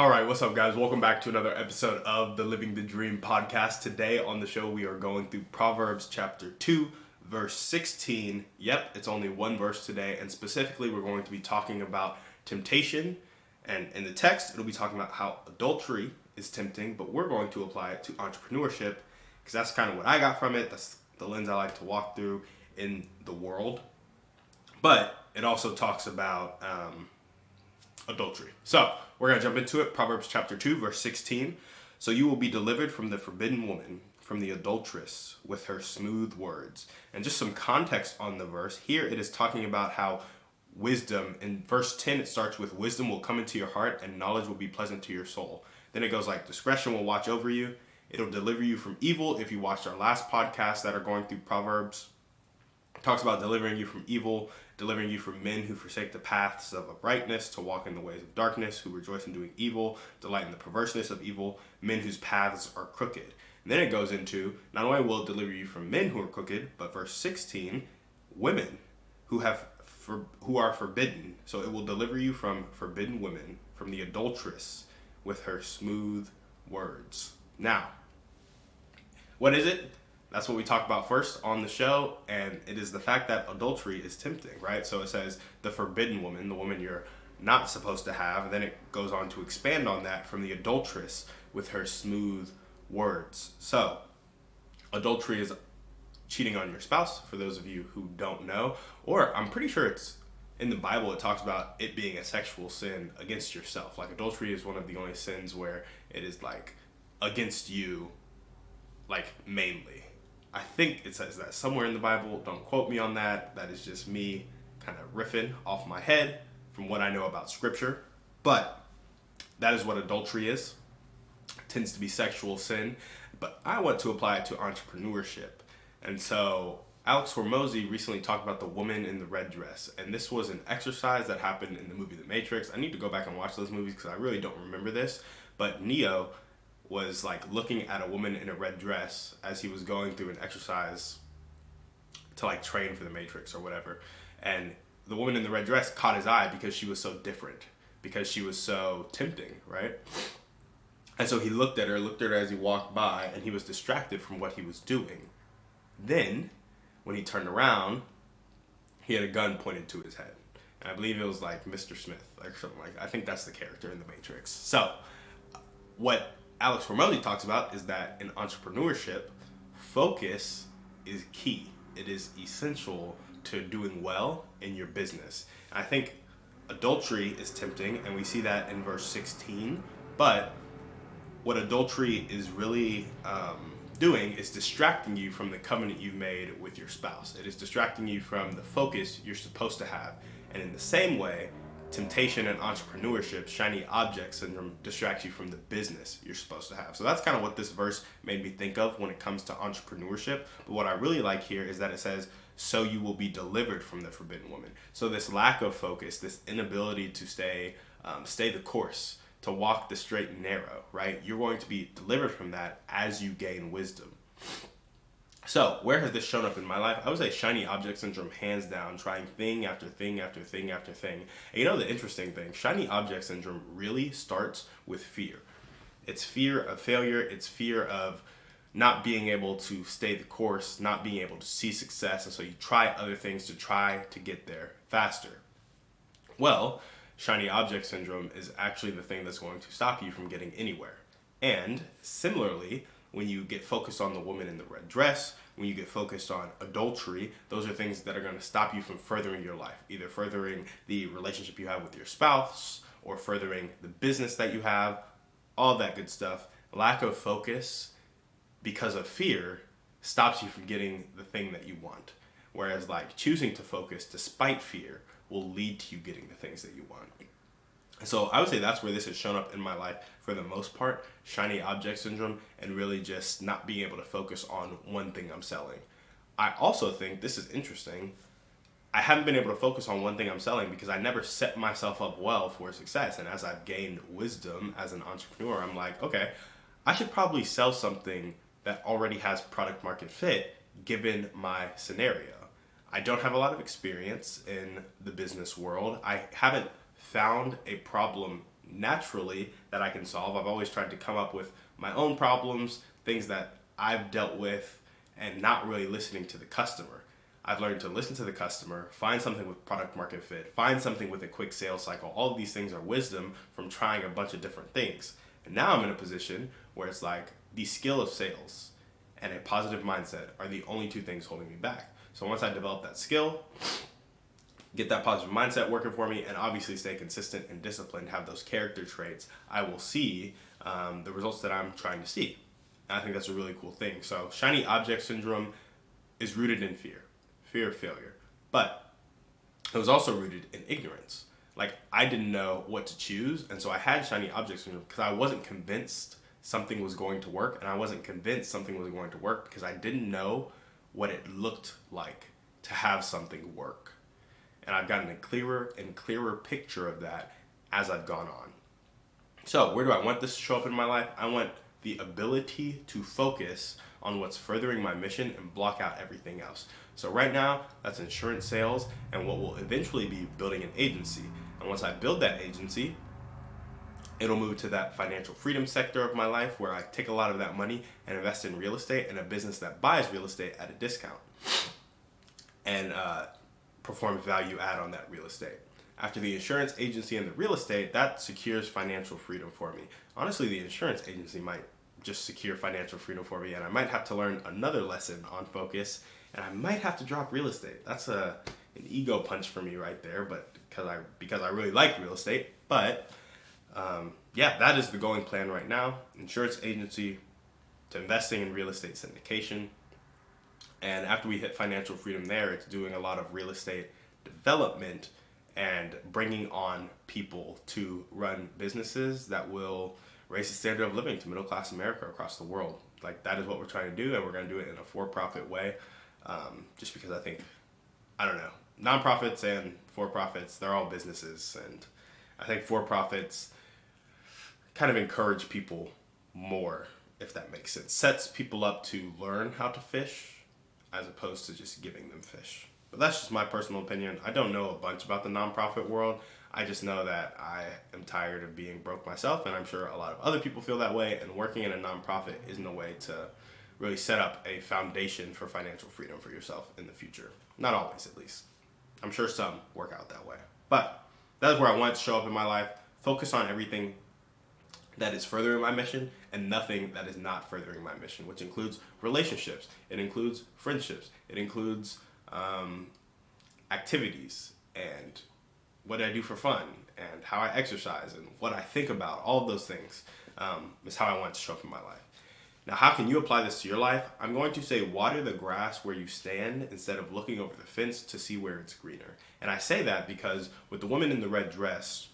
All right, what's up, guys? Welcome back to another episode of the Living the Dream podcast. Today on the show, we are going through Proverbs chapter 2, verse 16. Yep, it's only one verse today, and specifically, we're going to be talking about temptation. And in the text, it'll be talking about how adultery is tempting, but we're going to apply it to entrepreneurship because that's kind of what I got from it. That's the lens I like to walk through in the world. But it also talks about adultery. So we're going to jump into it. Proverbs chapter 2, verse 16. So you will be delivered from the forbidden woman, from the adulteress with her smooth words. And just some context on the verse. Here it is talking about how wisdom, in verse 10, it starts with wisdom will come into your heart and knowledge will be pleasant to your soul. Then it goes like discretion will watch over you. It'll deliver you from evil. If you watched our last podcast that are going through Proverbs, it talks about delivering you from evil, delivering you from men who forsake the paths of uprightness, to walk in the ways of darkness, who rejoice in doing evil, delight in the perverseness of evil, men whose paths are crooked. And then it goes into, not only will it deliver you from men who are crooked, but verse 16, women who are forbidden. So it will deliver you from forbidden women, from the adulteress with her smooth words. Now, what is it? That's what we talk about first on the show, and it is the fact that adultery is tempting, right? So it says the forbidden woman, the woman you're not supposed to have, and then it goes on to expand on that from the adulteress with her smooth words. So adultery is cheating on your spouse, for those of you who don't know, or I'm pretty sure it's in the Bible, it talks about it being a sexual sin against yourself. Like adultery is one of the only sins where it is like against you, like mainly. I think it says that somewhere in the Bible. Don't quote me on that. That is just me kind of riffing off my head from what I know about scripture. But that is what adultery is. It tends to be sexual sin. But I want to apply it to entrepreneurship. And so Alex Hormozy recently talked about the woman in the red dress. And this was an exercise that happened in the movie The Matrix. I need to go back and watch those movies because I really don't remember this. But Neo was like looking at a woman in a red dress as he was going through an exercise to like train for the Matrix or whatever. And the woman in the red dress caught his eye because she was so different, because she was so tempting, right? And so he looked at her as he walked by, and he was distracted from what he was doing. Then, when he turned around, he had a gun pointed to his head. And I believe it was like Mr. Smith or something like that. I think that's the character in the Matrix. So, what Alex Hormozy talks about is that in entrepreneurship, focus is key. It is essential to doing well in your business. And I think adultery is tempting, and we see that in verse 16. But what adultery is really doing is distracting you from the covenant you've made with your spouse. It is distracting you from the focus you're supposed to have. And in the same way, temptation and entrepreneurship, shiny object syndrome, distracts you from the business you're supposed to have. So that's kind of what this verse made me think of when it comes to entrepreneurship. But what I really like here is that it says, so you will be delivered from the forbidden woman. So this lack of focus, this inability to stay the course, to walk the straight and narrow, right? You're going to be delivered from that as you gain wisdom. So, where has this shown up in my life? I would say shiny object syndrome, hands down, trying thing after thing after thing after thing. And you know the interesting thing, shiny object syndrome really starts with fear. It's fear of failure. It's fear of not being able to stay the course, not being able to see success. And so you try other things to try to get there faster. Well, shiny object syndrome is actually the thing that's going to stop you from getting anywhere. And similarly, when you get focused on the woman in the red dress, when you get focused on adultery, those are things that are going to stop you from furthering your life, either furthering the relationship you have with your spouse or furthering the business that you have, all that good stuff. Lack of focus because of fear stops you from getting the thing that you want. Whereas like choosing to focus despite fear will lead to you getting the things that you want. So I would say that's where this has shown up in my life for the most part, shiny object syndrome, and really just not being able to focus on one thing I'm selling. I also think this is interesting. I haven't been able to focus on one thing I'm selling because I never set myself up well for success. And as I've gained wisdom as an entrepreneur, I'm like, okay, I should probably sell something that already has product market fit given my scenario. I don't have a lot of experience in the business world. I haven't found a problem naturally that I can solve. I've always tried to come up with my own problems, things that I've dealt with, and not really listening to the customer. I've learned to listen to the customer, find something with product market fit, find something with a quick sales cycle. All of these things are wisdom from trying a bunch of different things. And now I'm in a position where it's like the skill of sales and a positive mindset are the only two things holding me back. So once I develop that skill, get that positive mindset working for me, and obviously stay consistent and disciplined, have those character traits, I will see the results that I'm trying to see. And I think that's a really cool thing. So shiny object syndrome is rooted in fear of failure. But it was also rooted in ignorance. Like, I didn't know what to choose, and so I had shiny object syndrome because I wasn't convinced something was going to work, and I wasn't convinced something was going to work because I didn't know what it looked like to have something work. And I've gotten a clearer and clearer picture of that as I've gone on. So where do I want this to show up in my life? I want the ability to focus on what's furthering my mission and block out everything else. So right now, that's insurance sales and what will eventually be building an agency. And once I build that agency, it'll move to that financial freedom sector of my life where I take a lot of that money and invest in real estate and a business that buys real estate at a discount and performs value add on that real estate. After the insurance agency and the real estate, that secures financial freedom for me. Honestly, the insurance agency might just secure financial freedom for me, and I might have to learn another lesson on focus, and I might have to drop real estate. That's an ego punch for me right there, but because I really like real estate. But yeah, that is the going plan right now. Insurance agency to investing in real estate syndication. And after we hit financial freedom there, it's doing a lot of real estate development and bringing on people to run businesses that will raise the standard of living to middle-class America across the world. Like, that is what we're trying to do, and we're going to do it in a for-profit way. Just because I think, I don't know, nonprofits and for-profits, they're all businesses. And I think for-profits kind of encourage people more, if that makes sense. Sets people up to learn how to fish as opposed to just giving them fish. But that's just my personal opinion. I don't know a bunch about the nonprofit world. I just know that I am tired of being broke myself, and I'm sure a lot of other people feel that way, and working in a nonprofit isn't a way to really set up a foundation for financial freedom for yourself in the future. Not always, at least. I'm sure some work out that way. But that's where I want to show up in my life. Focus on everything that is furthering my mission and nothing that is not furthering my mission, which includes relationships. It includes friendships. It includes activities and what I do for fun and how I exercise and what I think about. All of those things is how I want to show up in my life. Now, how can you apply this to your life? I'm going to say water the grass where you stand instead of looking over the fence to see where it's greener. And I say that because with the woman in the red dress,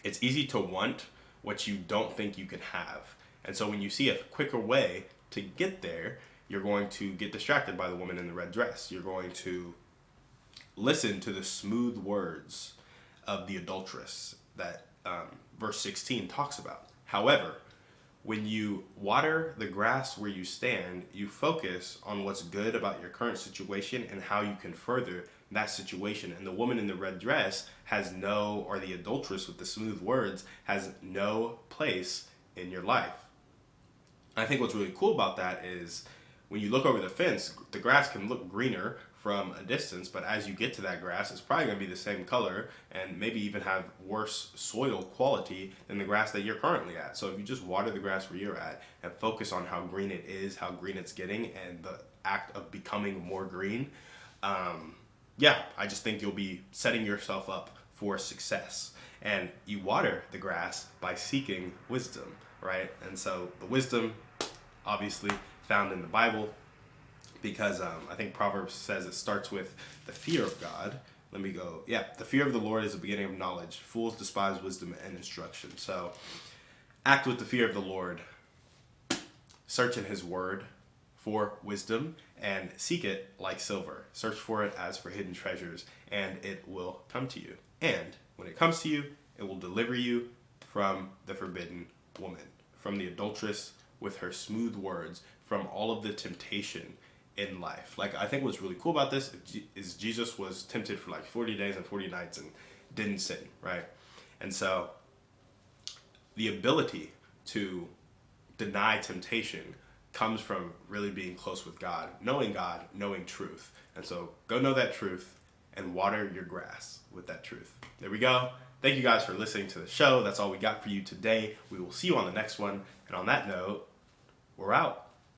it's easy to want what you don't think you can have. And so when you see a quicker way to get there, you're going to get distracted by the woman in the red dress. You're going to listen to the smooth words of the adulteress that verse 16 talks about. However, when you water the grass where you stand, you focus on what's good about your current situation and how you can further that situation. And the woman in the red dress or the adulteress with the smooth words has no place in your life. And I think what's really cool about that is when you look over the fence, the grass can look greener from a distance, but as you get to that grass, it's probably going to be the same color and maybe even have worse soil quality than the grass that you're currently at. So if you just water the grass where you're at and focus on how green it is, how green it's getting, and the act of becoming more green, I just think you'll be setting yourself up for success. And you water the grass by seeking wisdom, right? And so the wisdom, obviously, found in the Bible, because I think Proverbs says it starts with the fear of God. Let me go. Yeah, the fear of the Lord is the beginning of knowledge. Fools despise wisdom and instruction. So act with the fear of the Lord. Search in his word for wisdom and seek it like silver. Search for it as for hidden treasures, and it will come to you. And when it comes to you, it will deliver you from the forbidden woman, from the adulteress with her smooth words, from all of the temptation in life. Like, I think what's really cool about this is Jesus was tempted for like 40 days and 40 nights and didn't sin, right? And so the ability to deny temptation comes from really being close with God, knowing truth. And so go know that truth and water your grass with that truth. There we go. Thank you guys for listening to the show. That's all we got for you today. We will see you on the next one. And on that note, we're out.